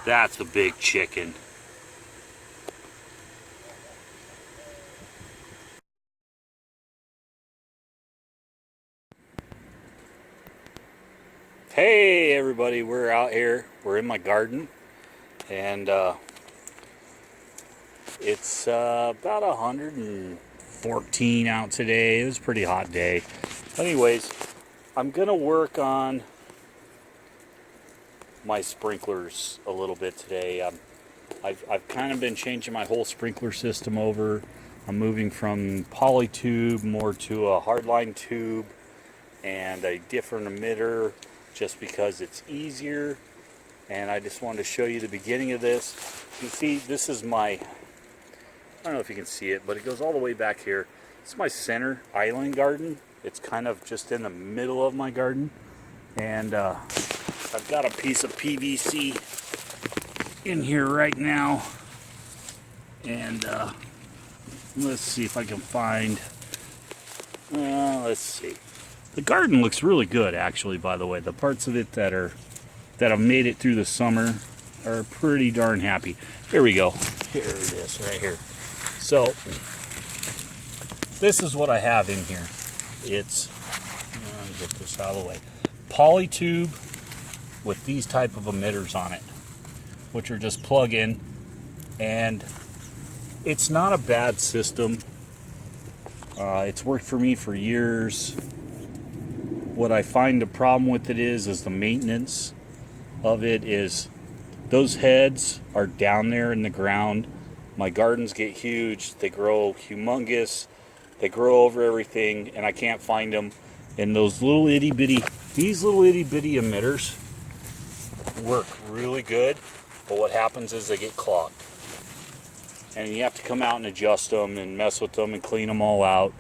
That's a big chicken. Hey everybody, we're out here. We're in my garden, and it's about 114 out today. It was a pretty hot day. Anyways, I'm gonna work on my sprinklers a little bit today. I've kind of been changing my whole sprinkler system over. I'm moving from poly tube more to a hardline tube and a different emitter just because it's easier. And I just wanted to show you the beginning of this. You see, this is my, I don't know if you can see it, but it goes all the way back here. It's my center island garden. It's kind of just in the middle of my garden. And I've got a piece of PVC in here right now. And let's see if I can find, let's see. The garden looks really good, actually, by the way. The parts of it that have made it through the summer are pretty darn happy. Here we go. Here it is, right here. So, this is what I have in here. It's, let me get this out of the way. Poly tube with these type of emitters on it, which are just plug in, and it's not a bad system. It's worked for me for years. What I find the problem with it is the maintenance of it is those heads are down there in the ground. My gardens get huge, they grow humongous, they grow over everything, and I can't find them. And those little itty bitty, these little itty bitty emitters work really good, but what happens is they get clogged. And you have to come out and adjust them and mess with them and clean them all out.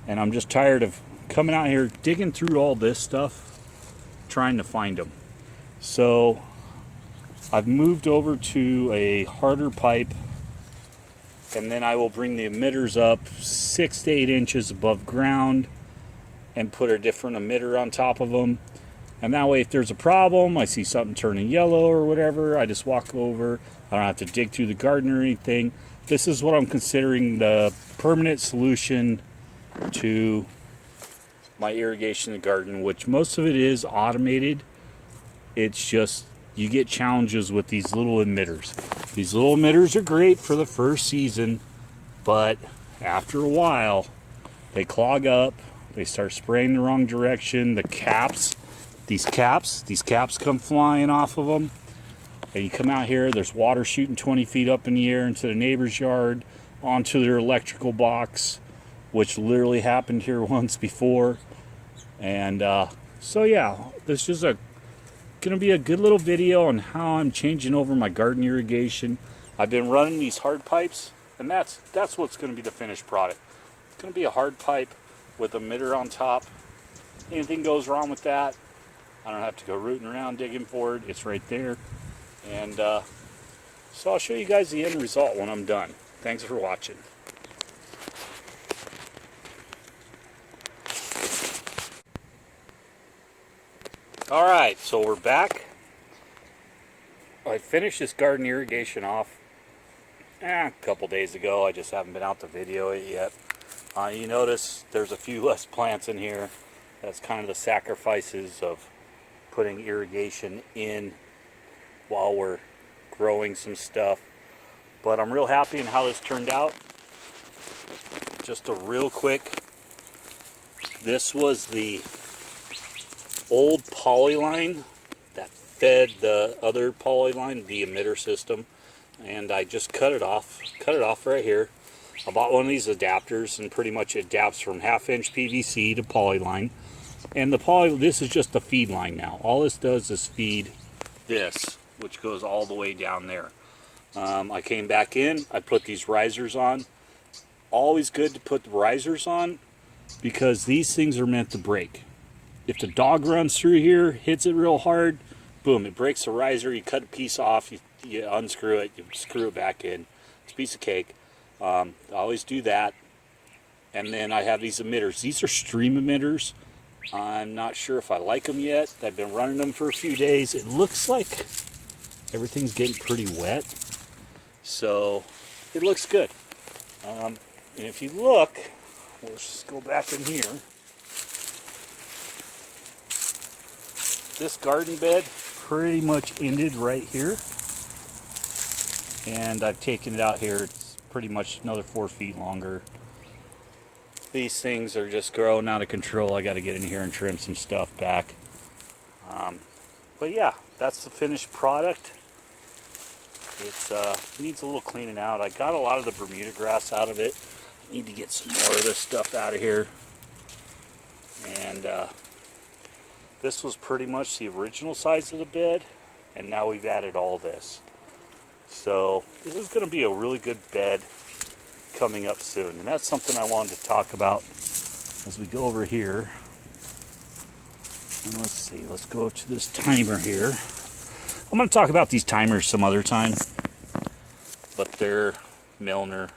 And I'm just tired of coming out here digging through all this stuff trying to find them. So I've moved over to a harder pipe, and then I will bring the emitters up 6 to 8 inches above ground and put a different emitter on top of them. And that way, if there's a problem, I see something turning yellow or whatever, I just walk over. I don't have to dig through the garden or anything. This is what I'm considering the permanent solution to my irrigation in the garden, which most of it is automated. It's just you get challenges with these little emitters. These little emitters are great for the first season, but after a while they clog up, they start spraying the wrong direction. The caps, these caps come flying off of them, and you come out here, there's water shooting 20 feet up in the air into the neighbor's yard, onto their electrical box, which literally happened here once before. And so yeah, this is gonna be a good little video on how I'm changing over my garden irrigation. I've been running these hard pipes, and that's what's gonna be the finished product. It's gonna be a hard pipe with a emitter on top. Anything goes wrong with that, I don't have to go rooting around digging for it. It's right there. And so I'll show you guys the end result when I'm done. Thanks for watching. Alright, so we're back. I finished this garden irrigation off a couple days ago. I just haven't been out to video it yet. You notice there's a few less plants in here. That's kind of the sacrifices of putting irrigation in while we're growing some stuff. But I'm real happy in how this turned out. Just a real quick, this was the old poly line that fed the other poly line, the emitter system, and I just cut it off right here. I bought one of these adapters, and pretty much it adapts from 1/2 inch PVC to poly line. And the poly, this is just the feed line now. All this does is feed this, which goes all the way down there. I came back in, I put these risers on. Always good to put the risers on because these things are meant to break. If the dog runs through here, hits it real hard, boom, it breaks the riser. You cut a piece off, you unscrew it, you screw it back in. It's a piece of cake. I always do that. And then I have these emitters. These are stream emitters. I'm not sure if I like them yet. I've been running them for a few days. It looks like everything's getting pretty wet, so it looks good. And if you look, let's just go back in here. This garden bed pretty much ended right here, and I've taken it out here. It's pretty much another 4 feet longer. These things are just growing out of control. I got to get in here and trim some stuff back. But yeah, that's the finished product. It needs a little cleaning out. I got a lot of the Bermuda grass out of it. I need to get some more of this stuff out of here. And this was pretty much the original size of the bed, and now we've added all this. So this is going to be a really good bed coming up soon, and that's something I wanted to talk about as we go over here. And let's see, let's go to this timer here. I'm going to talk about these timers some other time, but they're Milner.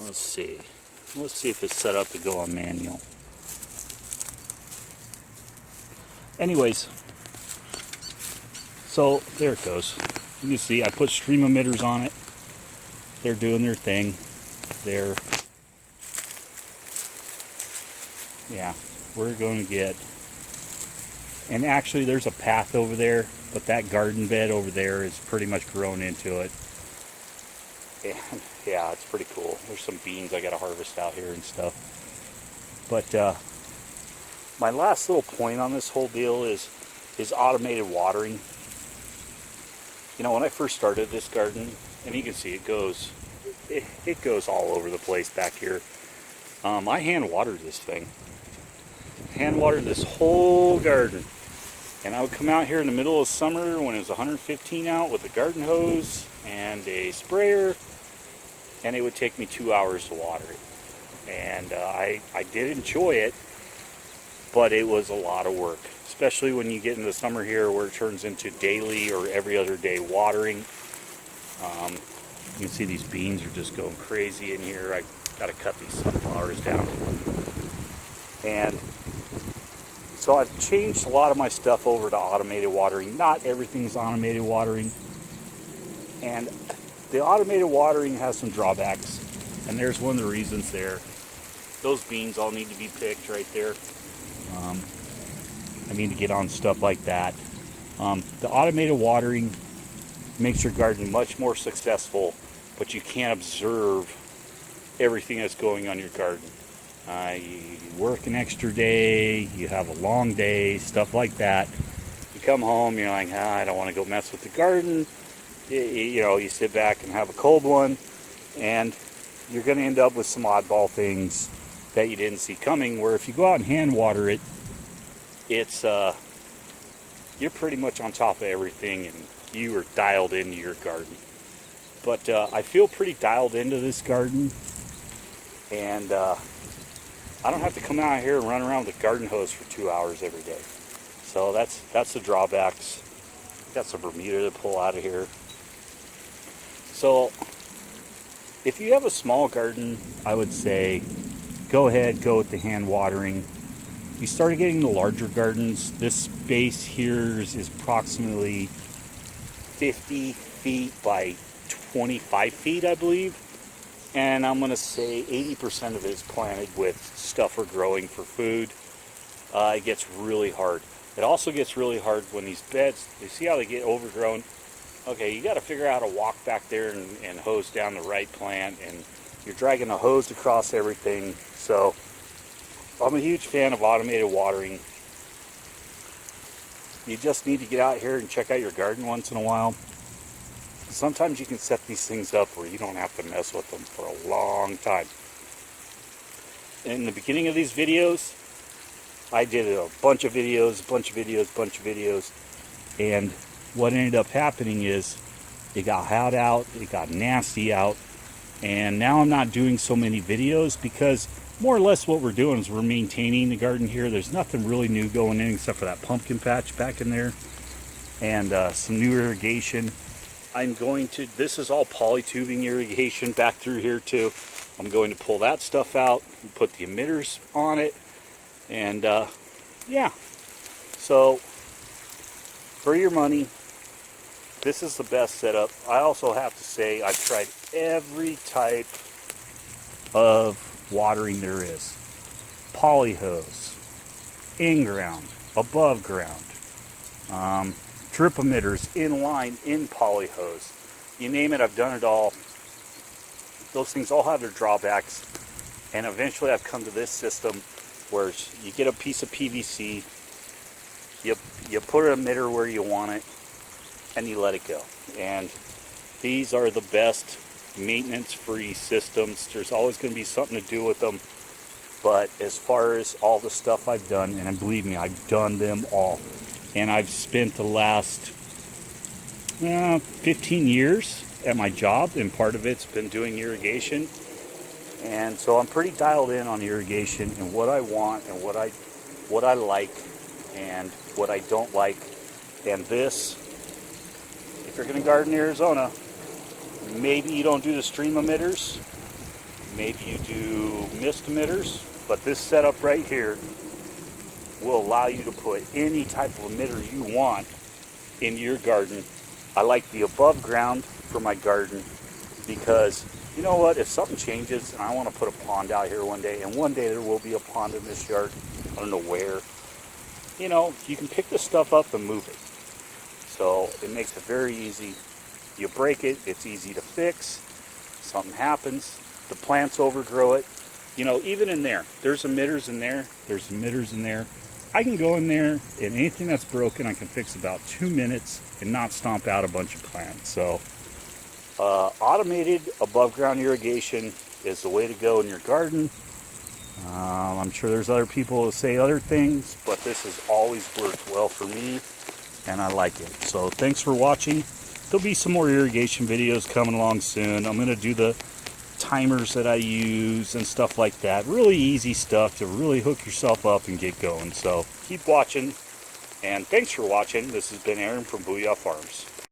Let's see if it's set up to go on manual. Anyways, so there it goes. You can see I put stream emitters on it. They're doing their thing. We're going to get, and actually there's a path over there, but that garden bed over there is pretty much grown into it. And yeah, it's pretty cool. There's some beans I got to harvest out here and stuff. But my last little point on this whole deal is automated watering. You know, when I first started this garden, and you can see it goes all over the place back here. I hand watered this thing. Hand watered this whole garden. And I would come out here in the middle of summer when it was 115 out with a garden hose and a sprayer, and it would take me 2 hours to water it. And I did enjoy it, but it was a lot of work, especially when you get into the summer here where it turns into daily or every other day watering. You can see these beans are just going crazy in here. I got to cut these sunflowers down. And so I've changed a lot of my stuff over to automated watering. Not everything's automated watering. And the automated watering has some drawbacks. And there's one of the reasons there. Those beans all need to be picked right there. I need to get on stuff like that. The automated watering makes your garden much more successful, but you can't observe everything that's going on in your garden. You work an extra day, you have a long day, stuff like that. You come home, you're like, I don't want to go mess with the garden. You sit back and have a cold one, and you're going to end up with some oddball things that you didn't see coming, where if you go out and hand water it, it's you're pretty much on top of everything, and you are dialed into your garden. But I feel pretty dialed into this garden, and I don't have to come out here and run around with a garden hose for 2 hours every day. So that's the drawbacks. Got some Bermuda to pull out of here. So if you have a small garden, I would say go ahead, go with the hand watering. You start getting the larger gardens. This space here is approximately 50 feet by 25 feet, I believe. And I'm going to say 80% of it is planted with stuff we're growing for food. It gets really hard. It also gets really hard when these beds, you see how they get overgrown? Okay, you got to figure out how to walk back there and hose down the right plant, and you're dragging a hose across everything. So I'm a huge fan of automated watering. You just need to get out here and check out your garden once in a while. Sometimes you can set these things up where you don't have to mess with them for a long time. In the beginning of these videos, I did a bunch of videos, and what ended up happening is it got hot out, it got nasty out, and now I'm not doing so many videos because more or less what we're doing is we're maintaining the garden here. There's nothing really new going in except for that pumpkin patch back in there and some new irrigation. This is all polytubing irrigation back through here too. I'm going to pull that stuff out and put the emitters on it. And yeah, so for your money, This is the best setup. I also have to say I've tried every type of watering there is. Polyhose, in-ground, above ground, drip emitters, in-line, in polyhose. You name it, I've done it all. Those things all have their drawbacks. And eventually I've come to this system where you get a piece of PVC, you put an emitter where you want it, and you let it go. And these are the best maintenance-free systems. There's always going to be something to do with them. But as far as all the stuff I've done, and believe me, I've done them all. And I've spent the last 15 years at my job, and part of it's been doing irrigation. And so I'm pretty dialed in on irrigation and what I want and what I like and what I don't like. And this, if you're going to garden in Arizona, maybe you don't do the stream emitters, maybe you do mist emitters, but this setup right here will allow you to put any type of emitter you want in your garden. I like the above ground for my garden because, you know what, if something changes and I want to put a pond out here one day, and one day there will be a pond in this yard, I don't know where, you know, you can pick this stuff up and move it. So it makes it very easy. You break it, it's easy to fix. Something happens, the plants overgrow it. You know, even in there, there's emitters in there, there's emitters in there. I can go in there and anything that's broken I can fix about 2 minutes and not stomp out a bunch of plants. So automated above ground irrigation is the way to go in your garden. I'm sure there's other people who say other things, but this has always worked well for me and I like it. So thanks for watching. There'll be some more irrigation videos coming along soon. I'm going to do the timers that I use and stuff like that. Really easy stuff to really hook yourself up and get going. So keep watching, and thanks for watching. This has been Aaron from Booyah Farms.